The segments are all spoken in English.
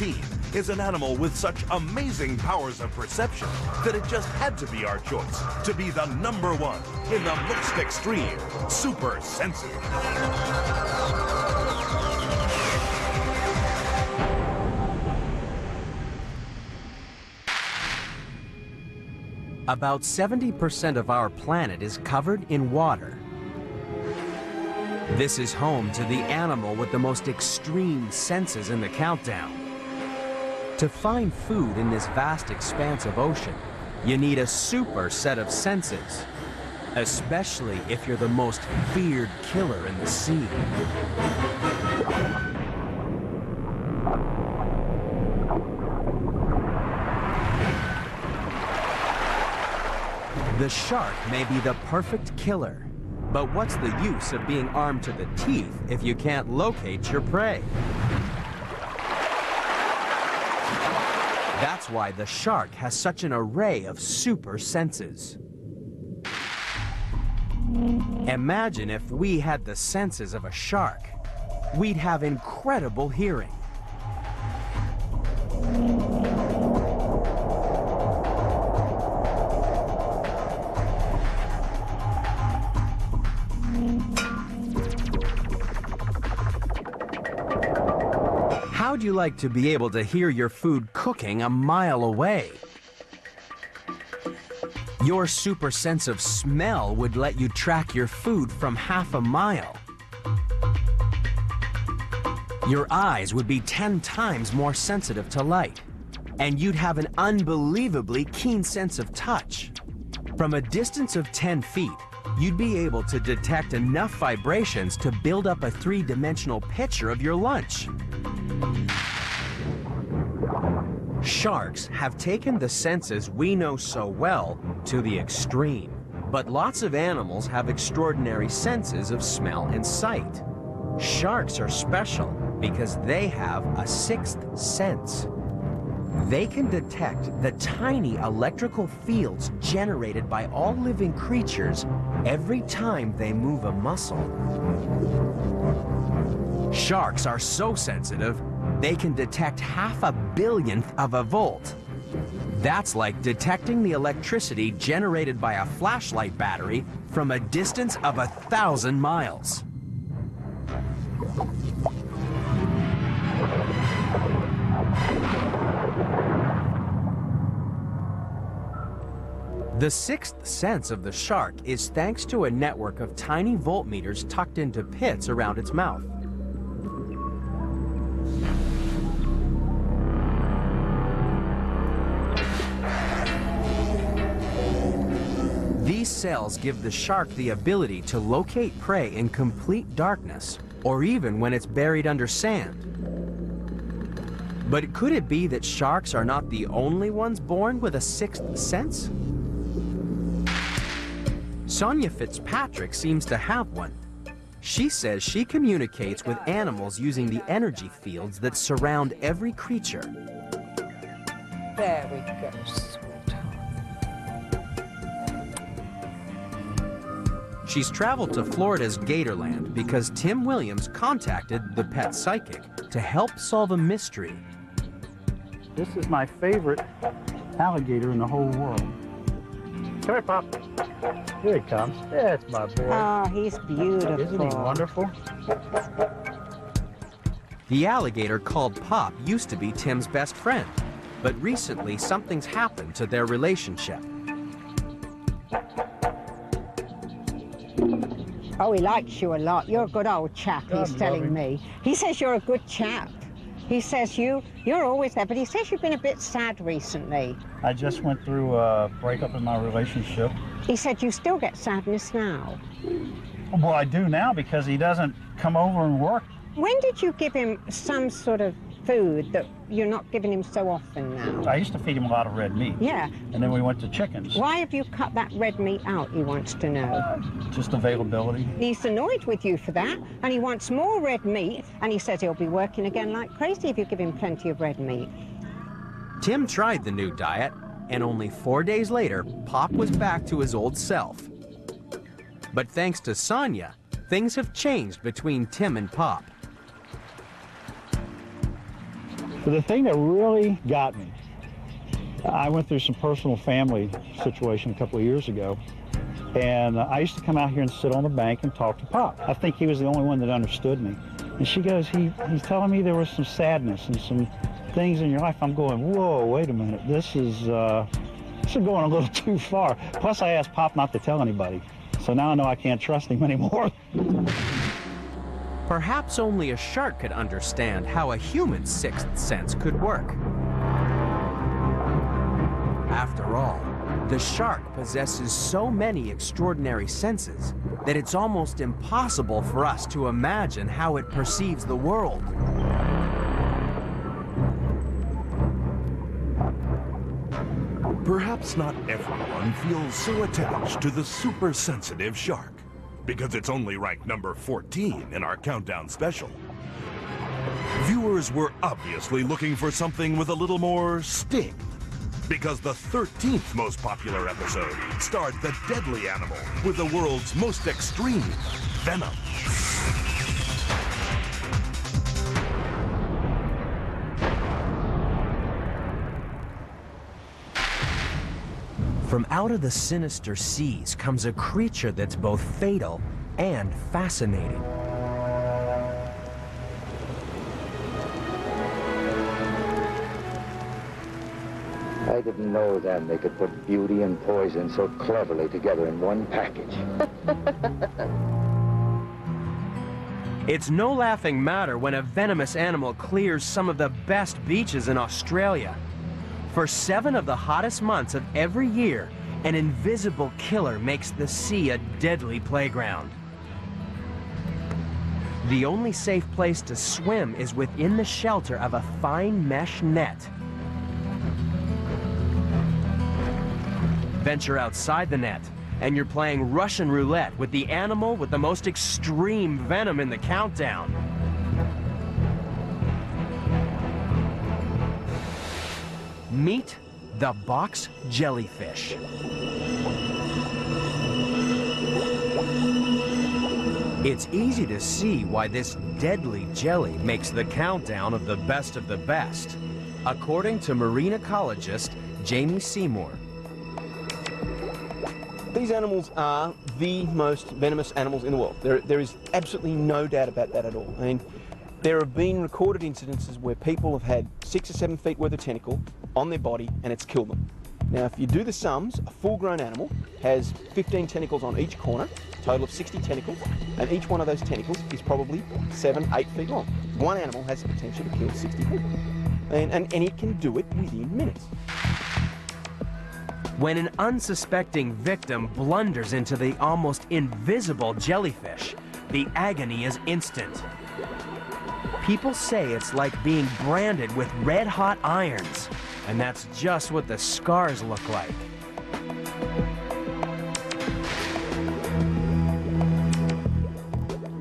teeth is an animal with such amazing powers of perception that it just had to be our choice to be the #1 in the most extreme super senses. About 70% of our planet is covered in water. This is home to the animal with the most extreme senses in the countdown. To find food in this vast expanse of ocean, you need a super set of senses, especially if you're the most feared killer in the sea. The shark may be the perfect killer, but what's the use of being armed to the teeth if you can't locate your prey? That's why the shark has such an array of super senses. Imagine if we had the senses of a shark. We'd have incredible hearing. How'd you like to be able to hear your food cooking a mile away? Your super sense of smell would let you track your food from half a mile. Your eyes would be 10 times more sensitive to light, and you'd have an unbelievably keen sense of touch. From a distance of 10 feet, you'd be able to detect enough vibrations to build up a 3-dimensional picture of your lunch. Sharks have taken the senses we know so well to the extreme, but lots of animals have extraordinary senses of smell and sight. Sharks are special because they have a 6th sense. They can detect the tiny electrical fields generated by all living creatures every time they move a muscle. Sharks are so sensitive, they can detect 1/2 billionth of a volt. That's like detecting the electricity generated by a flashlight battery from a distance of 1,000 miles. The 6th sense of the shark is thanks to a network of tiny voltmeters tucked into pits around its mouth. These cells give the shark the ability to locate prey in complete darkness, or even when it's buried under sand. But could it be that sharks are not the only ones born with a 6th sense? Sonia Fitzpatrick seems to have one. She says she communicates with animals using the energy fields that surround every creature. There we go, sweetheart. She's traveled to Florida's Gatorland because Tim Williams contacted the pet psychic to help solve a mystery. This is my favorite alligator in the whole world. Come here, Pop. Here he comes. That's my boy. Oh, he's beautiful. Isn't he wonderful? The alligator called Pop used to be Tim's best friend, but recently something's happened to their relationship. Oh, he likes you a lot. You're a good old chap, he's telling me. He says you're a good chap. He says you're always there, but he says you've been a bit sad recently. I just went through a breakup in my relationship. He said you still get sadness now. Well, I do now because he doesn't come over and work. When did you give him some sort of food that you're not giving him so often now? I used to feed him a lot of red meat. Yeah. And then we went to chickens. Why have you cut that red meat out, he wants to know. Just availability. He's annoyed with you for that, and he wants more red meat, and he says he'll be working again like crazy if you give him plenty of red meat. Tim tried the new diet, and only 4 days later, Pop was back to his old self. But thanks to Sonia, things have changed between Tim and Pop. But the thing that really got me, I went through some personal family situation a couple of years ago, and I used to come out here and sit on the bank and talk to Pop. I think he was the only one that understood me. And she goes, he's telling me there was some sadness and some things in your life. I'm going, whoa, wait a minute, this is going a little too far. Plus, I asked Pop not to tell anybody, so now I know I can't trust him anymore. Perhaps only a shark could understand how a human's sixth sense could work. After all, the shark possesses so many extraordinary senses that it's almost impossible for us to imagine how it perceives the world. Perhaps not everyone feels so attached to the super-sensitive shark, because it's only ranked number 14 in our countdown special. Viewers were obviously looking for something with a little more sting, because the 13th most popular episode starred the deadly animal with the world's most extreme venom. From out of the sinister seas comes a creature that's both fatal and fascinating. I didn't know then they could put beauty and poison so cleverly together in one package. It's no laughing matter when a venomous animal clears some of the best beaches in Australia. For 7 of the hottest months of every year, an invisible killer makes the sea a deadly playground. The only safe place to swim is within the shelter of a fine mesh net. Venture outside the net, and you're playing Russian roulette with the animal with the most extreme venom in the countdown. Meet the box jellyfish. It's easy to see why this deadly jelly makes the countdown of the best, according to marine ecologist Jamie Seymour. These animals are the most venomous animals in the world. There is absolutely no doubt about that at all. I mean, there have been recorded incidences where people have had 6 or 7 feet worth of tentacle on their body and it's killed them. Now, if you do the sums, a full-grown animal has 15 tentacles on each corner, a total of 60 tentacles, and each one of those tentacles is probably 7, 8 feet long. One animal has the potential to kill 60 people. And it can do it within minutes. When an unsuspecting victim blunders into the almost invisible jellyfish, the agony is instant. People say it's like being branded with red-hot irons, and that's just what the scars look like.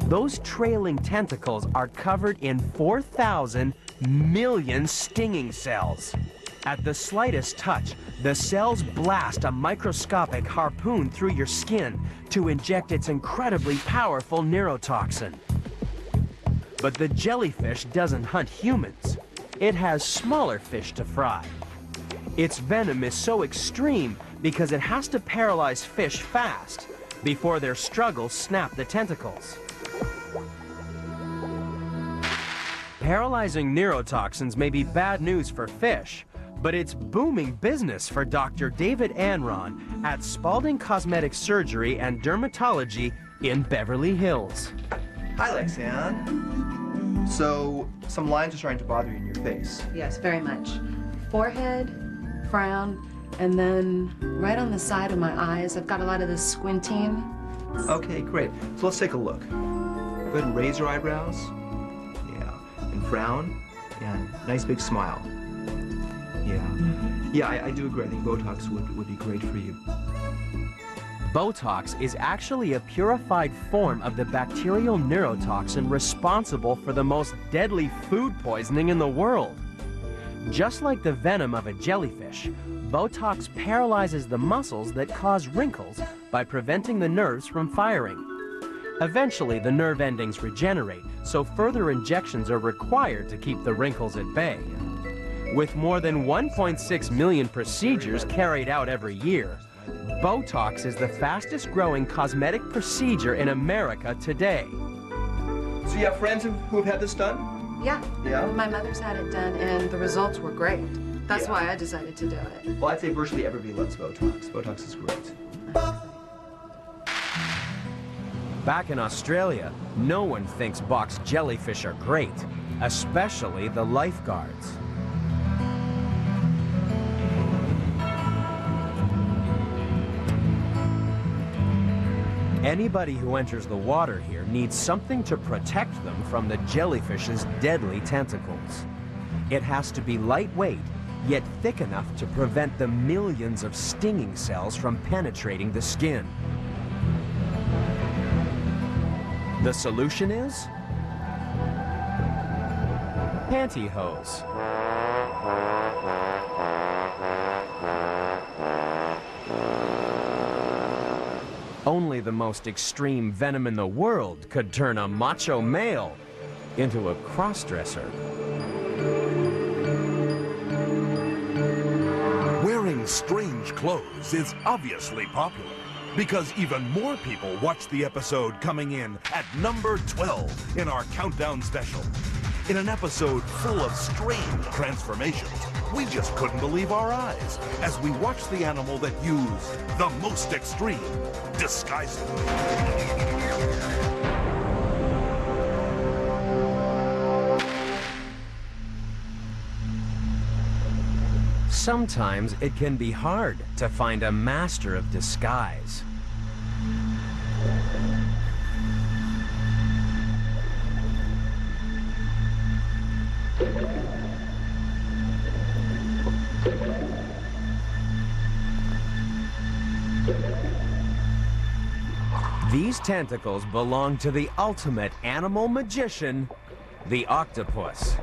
Those trailing tentacles are covered in 4,000 million stinging cells. At the slightest touch, the cells blast a microscopic harpoon through your skin to inject its incredibly powerful neurotoxin. But the jellyfish doesn't hunt humans. It has smaller fish to fry. Its venom is so extreme because it has to paralyze fish fast before their struggles snap the tentacles. Paralyzing neurotoxins may be bad news for fish, but it's booming business for Dr. David Anron at Spalding Cosmetic Surgery and Dermatology in Beverly Hills. Hi, Lexanne. So, some lines are starting to bother you in your face. Yes, very much. Forehead, frown, and then right on the side of my eyes, I've got a lot of this squinting. Okay, great. So let's take a look. Go ahead and raise your eyebrows. Yeah. And frown. And nice big smile. Yeah. Yeah, I do agree. I think Botox would be great for you. Botox is actually a purified form of the bacterial neurotoxin responsible for the most deadly food poisoning in the world. Just like the venom of a jellyfish, Botox paralyzes the muscles that cause wrinkles by preventing the nerves from firing. Eventually, the nerve endings regenerate, so further injections are required to keep the wrinkles at bay. With more than 1.6 million procedures carried out every year, Botox is the fastest growing cosmetic procedure in America today. So you have friends who have had this done? Yeah. Yeah? My mother's had it done, and the results were great. That's why I decided to do it. Well, I'd say virtually everybody loves Botox. Botox is great. Back in Australia, no one thinks box jellyfish are great, especially the lifeguards. Anybody who enters the water here needs something to protect them from the jellyfish's deadly tentacles. It has to be lightweight, yet thick enough to prevent the millions of stinging cells from penetrating the skin. The solution is pantyhose. Only the most extreme venom in the world could turn a macho male into a crossdresser. Wearing strange clothes is obviously popular because even more people watch the episode, coming in at number 12 in our countdown special. In an episode full of strange transformations, we just couldn't believe our eyes as we watched the animal that used the most extreme disguising. Sometimes it can be hard to find a master of disguise. These tentacles belong to the ultimate animal magician, the octopus.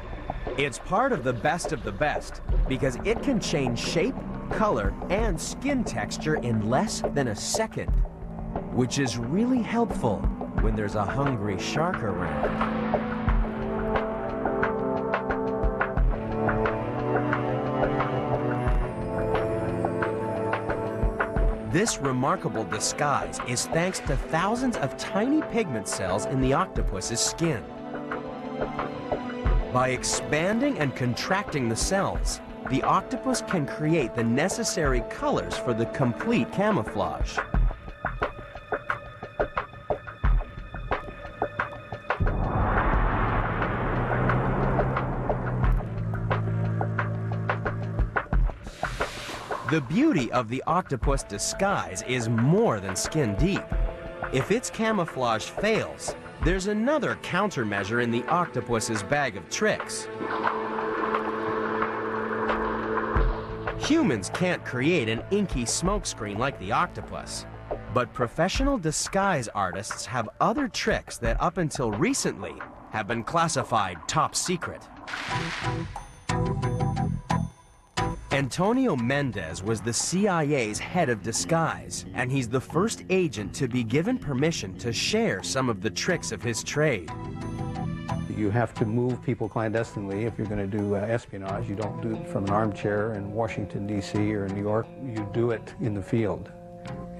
It's part of the best because it can change shape, color, and skin texture in less than a second, which is really helpful when there's a hungry shark around. This remarkable disguise is thanks to thousands of tiny pigment cells in the octopus's skin. By expanding and contracting the cells, the octopus can create the necessary colors for the complete camouflage. The beauty of the octopus disguise is more than skin deep. If its camouflage fails, there's another countermeasure in the octopus's bag of tricks. Humans can't create an inky smokescreen like the octopus, but professional disguise artists have other tricks that up until recently have been classified top secret. Antonio Mendez was the CIA's head of disguise, and he's the first agent to be given permission to share some of the tricks of his trade. You have to move people clandestinely if you're going to do espionage. You don't do it from an armchair in Washington, D.C. or in New York. You do it in the field.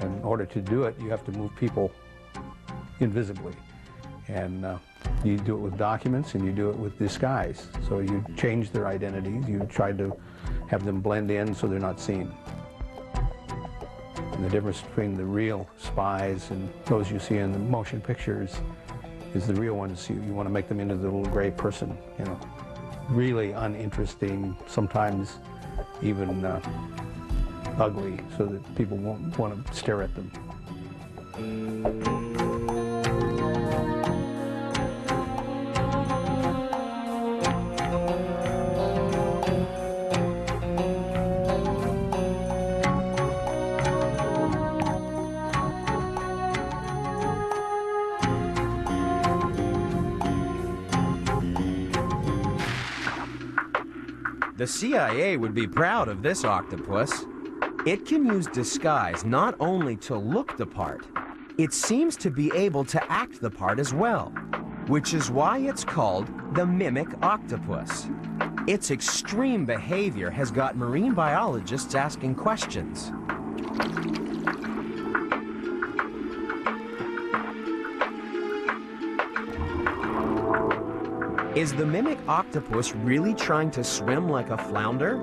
In order to do it, you have to move people invisibly. And you do it with documents and you do it with disguise. So you change their identities. You try to have them blend in so they're not seen. And the difference between the real spies and those you see in the motion pictures is the real ones. You want to make them into the little gray person, you know, really uninteresting, sometimes even ugly, so that people won't want to stare at them. The CIA would be proud of this octopus. It can use disguise not only to look the part, it seems to be able to act the part as well, which is why it's called the mimic octopus. Its extreme behavior has got marine biologists asking questions. Is the mimic octopus really trying to swim like a flounder?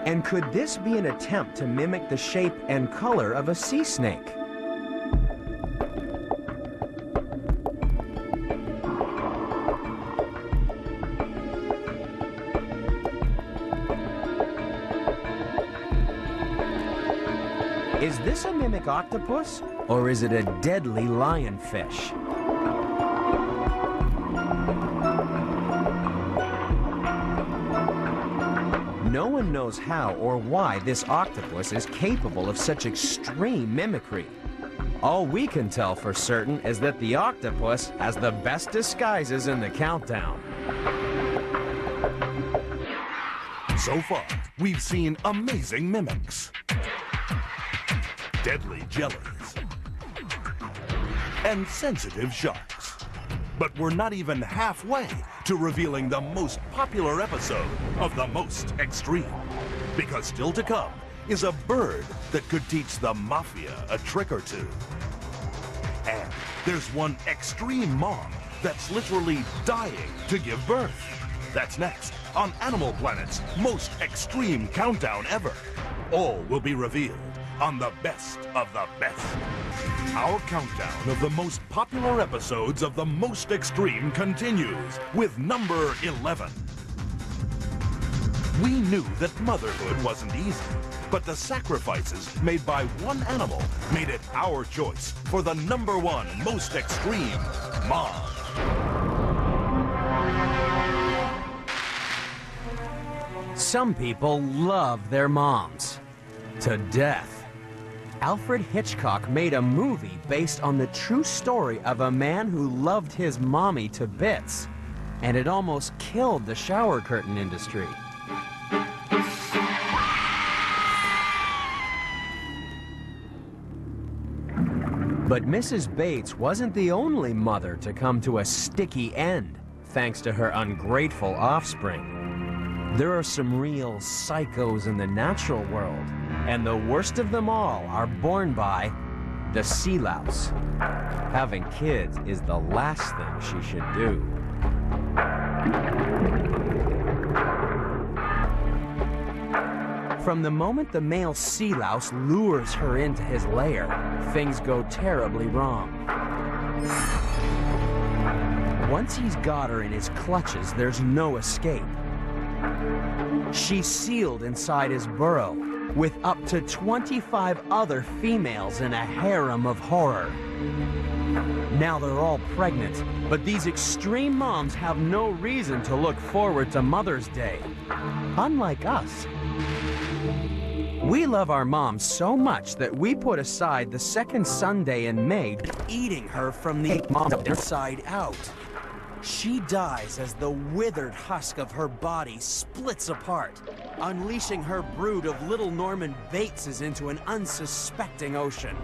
And could this be an attempt to mimic the shape and color of a sea snake? Is this a mimic octopus, or is it a deadly lionfish? No one knows how or why this octopus is capable of such extreme mimicry. All we can tell for certain is that the octopus has the best disguises in the countdown. So far, we've seen amazing mimics, deadly jellies, and sensitive sharks. But we're not even halfway to revealing the most popular episode of The Most Extreme. Because still to come is a bird that could teach the mafia a trick or two. And there's one extreme mom that's literally dying to give birth. That's next on Animal Planet's Most Extreme Countdown Ever. All will be revealed on the best of the best. Our countdown of the most popular episodes of The Most Extreme continues with number 11. We knew that motherhood wasn't easy, but the sacrifices made by one animal made it our choice for the number one most extreme mom. Some people love their moms to death. Alfred Hitchcock made a movie based on the true story of a man who loved his mommy to bits, and it almost killed the shower curtain industry. But Mrs. Bates wasn't the only mother to come to a sticky end, thanks to her ungrateful offspring. There are some real psychos in the natural world, and the worst of them all are born by the sea louse. Having kids is the last thing she should do. From the moment the male sea louse lures her into his lair, things go terribly wrong. Once he's got her in his clutches, there's no escape. She's sealed inside his burrow, with up to 25 other females in a harem of horror. Now they're all pregnant, but these extreme moms have no reason to look forward to Mother's Day. Unlike us. We love our mom so much that we put aside the second Sunday in May, eating her from the inside out. She dies as the withered husk of her body splits apart, unleashing her brood of little Norman Bateses into an unsuspecting ocean.